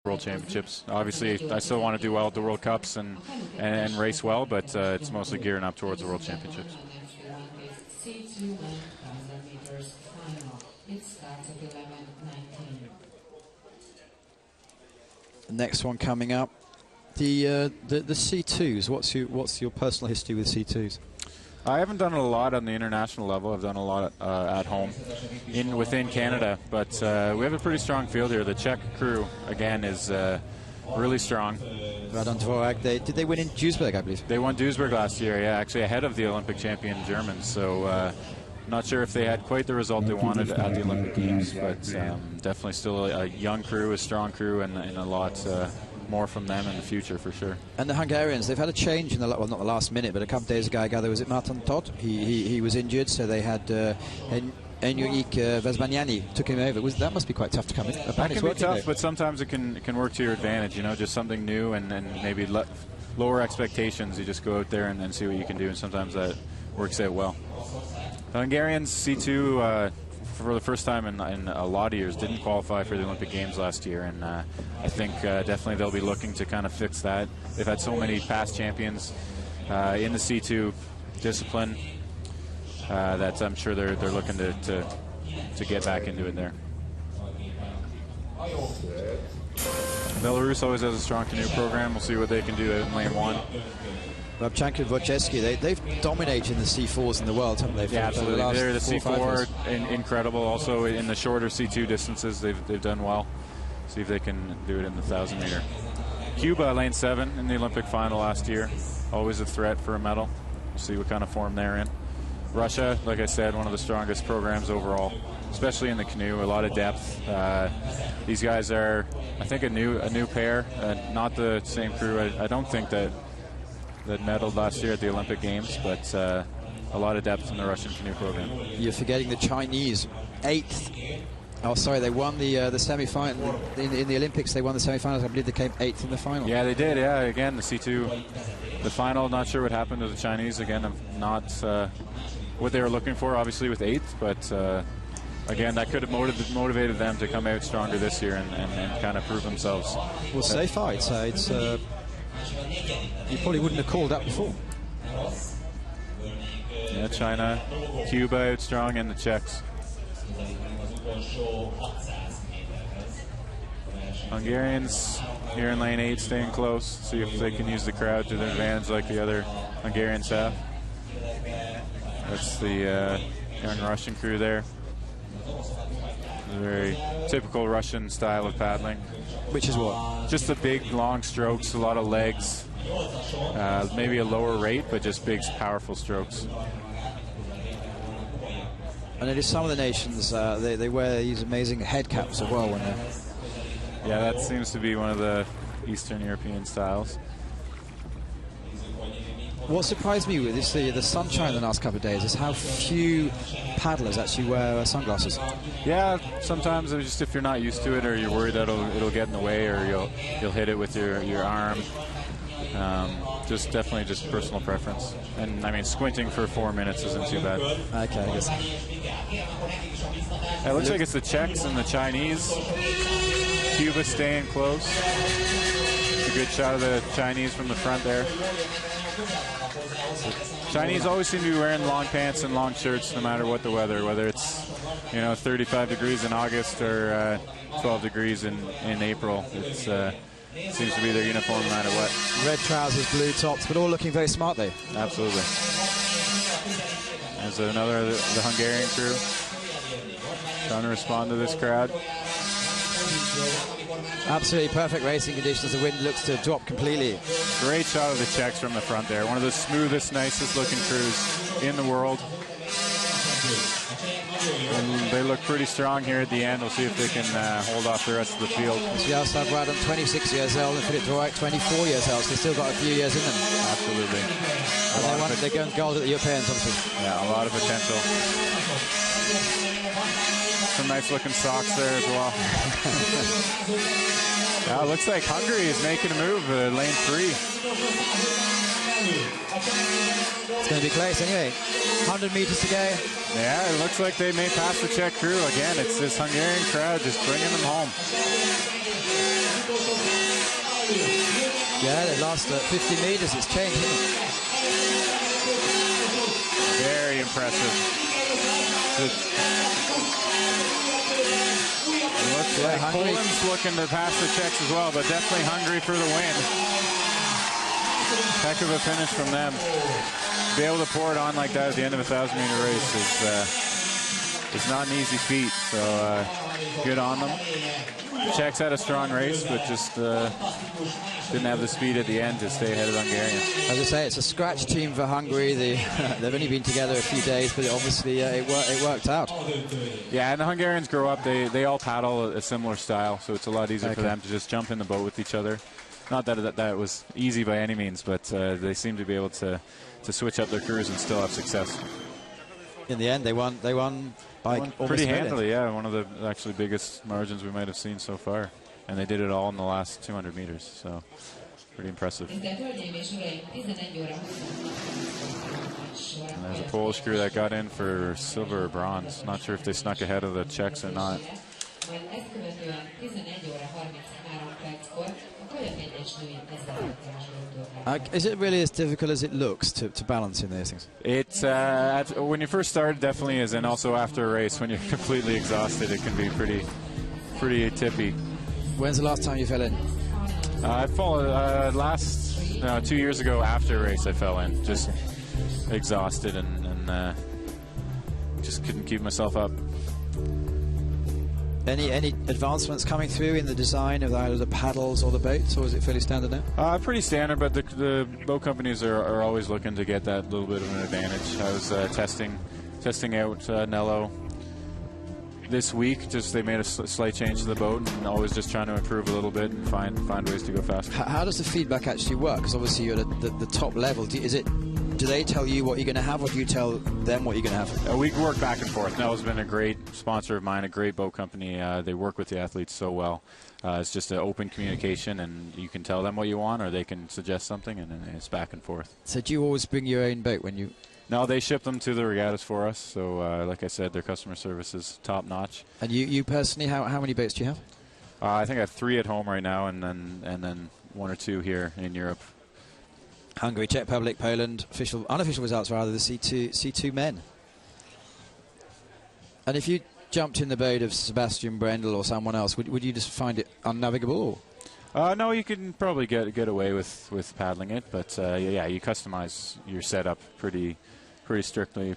World Championships. Obviously, I still want to do well at the World Cups and race well, but it's mostly gearing up towards the World Championships. The next one coming up, the C2s. What's your personal history with C2s? I haven't done a lot on the international level. I've done a lot at home within Canada, but we have a pretty strong field here. The Czech crew, again, is really strong. Radan Dvorak, did they win in Duisburg, I believe? They won Duisburg last year, yeah, actually ahead of the Olympic champion Germans. So not sure if they had quite the result they wanted at the Olympic Games, but definitely still a young crew, a strong crew, and a lot more from them in the future for sure. And the Hungarians, they've had a change in the, well, not the last minute, but a couple of days ago, I gather, was it Martin Todt? He was injured, so they had Enrique Vesmaniani took him over. That must be quite tough to come in. That can be tough, but sometimes it can work to your advantage, you know, just something new and maybe lower expectations. You just go out there and see what you can do, and sometimes that works out well. The Hungarians, C2, for the first time in a lot of years, didn't qualify for the Olympic Games last year, and I think definitely they'll be looking to kind of fix that. They've had so many past champions in the C2 discipline that I'm sure they're looking to get back into it there. Belarus always has a strong canoe program. We'll see what they can do in lane 1. Rabchanka and Wojcicki, they've dominated in the C4s in the world, haven't they? Yeah, absolutely. They're the C4, incredible. Also in the shorter C2 distances, they've done well. See if they can do it in the 1,000-meter. Cuba, lane 7 in the Olympic final last year. Always a threat for a medal. We'll see what kind of form they're in. Russia, like I said, one of the strongest programs overall, especially in the canoe. A lot of depth. These guys are, I think, a new pair. Not the same crew. I don't think that medaled last year at the Olympic Games, but a lot of depth in the Russian canoe program. You're forgetting the Chinese, 8th. Oh, sorry, they won the semi-final in the Olympics. They won the semi-finals. I believe they came 8th in the final. Yeah, they did. Yeah, again, the C2, the final. Not sure what happened to the Chinese. Again, not what they were looking for, obviously, with 8th, but again, that could have motivated them to come out stronger this year and kind of prove themselves. Well, safe fight. So it's you probably wouldn't have called that before. Yeah, China, Cuba out strong, and the Czechs. Hungarians here in lane 8, staying close. See if they can use the crowd to their advantage like the other Hungarians have. That's the young Russian crew there. A very typical Russian style of paddling. Which is what? Just the big, long strokes, a lot of legs. Maybe a lower rate, but just big, powerful strokes. And it is some of the nations, they wear these amazing head caps as well when they're... Yeah, that seems to be one of the Eastern European styles. What surprised me with this, the sunshine the last couple of days, is how few paddlers actually wear sunglasses. Yeah, sometimes it's just if you're not used to it, or you're worried that it'll get in the way, or you'll hit it with your arm. Just definitely just personal preference. And I mean, squinting for 4 minutes isn't too bad. Okay, I guess. It looks like it's the Czechs and the Chinese. Cuba staying close. It's a good shot of the Chinese from the front there. Chinese always seem to be wearing long pants and long shirts no matter what the weather, whether it's 35 degrees in August or 12 degrees in April. It's seems to be their uniform no matter what. Red trousers, blue tops, but all looking very smart though. Absolutely. There's another of the Hungarian crew trying to respond to this crowd. Absolutely perfect racing conditions. The wind looks to drop completely. Great shot of the Czechs from the front there. One of the smoothest, nicest looking crews in the world. And they look pretty strong here at the end. We'll see if they can hold off the rest of the field. Yaroslav Radon, 26 years old, and Filip Dvorak, 24 years old. So they've still got a few years in them. Absolutely. And they're going gold at the Europeans, obviously. Yeah, a lot of potential. some nice looking socks there as well. It looks like Hungary is making a move, lane 3. It's going to be close anyway. 100 meters to go. Yeah, it looks like they may pass the Czech crew. Again, it's this Hungarian crowd just bringing them home. Yeah, the last 50 meters, it's changed, isn't it? Very impressive. Looks like Poland's looking to pass the Czechs as well, but definitely Hungary for the win. Heck of a finish from them. To be able to pour it on like that at the end of a 1,000-meter race is not an easy feat. So good on them. The Czechs had a strong race, but just didn't have the speed at the end to stay ahead of the Hungarians. As I say, it's a scratch team for Hungary. They've only been together a few days, but obviously it worked out. Yeah, and the Hungarians grow up. They all paddle a similar style, so it's a lot easier for them to just jump in the boat with each other. Not that that was easy by any means, but they seem to be able to switch up their crews and still have success. In the end, they won by almost pretty handily. Yeah, one of the actually biggest margins we might have seen so far, and they did it all in the last 200 meters. So pretty impressive. And there's a Polish crew that got in for silver or bronze. Not sure if they snuck ahead of the Czechs or not. Is it really as difficult as it looks to balance in these things? It's when you first start, definitely is, and also after a race when you're completely exhausted, it can be pretty tippy. When's the last time you fell in? I fell 2 years ago after a race. I fell in, just exhausted and just couldn't keep myself up. Any advancements coming through in the design of either the paddles or the boats, or is it fairly standard now? Pretty standard, but the boat companies are always looking to get that little bit of an advantage. I was testing out Nello this week. Just they made a slight change to the boat, and always just trying to improve a little bit and find ways to go faster. How does the feedback actually work? Because obviously you're at the top level. Do they tell you what you're going to have, or do you tell them what you're going to have? We work back and forth. Nello's been a great sponsor of mine, a great boat company. They work with the athletes so well. It's just an open communication, and you can tell them what you want, or they can suggest something, and then it's back and forth. So do you always bring your own boat when you... No, they ship them to the regattas for us. So like I said, their customer service is top notch. And you personally, how many boats do you have? I think I have 3 at home right now, and then 1 or 2 here in Europe. Hungary, Czech Republic, Poland, unofficial results rather, the C2 men. And if you jumped in the boat of Sebastian Brendel or someone else, would you just find it unnavigable? No, you can probably get away with paddling it, but yeah, you customize your setup pretty strictly,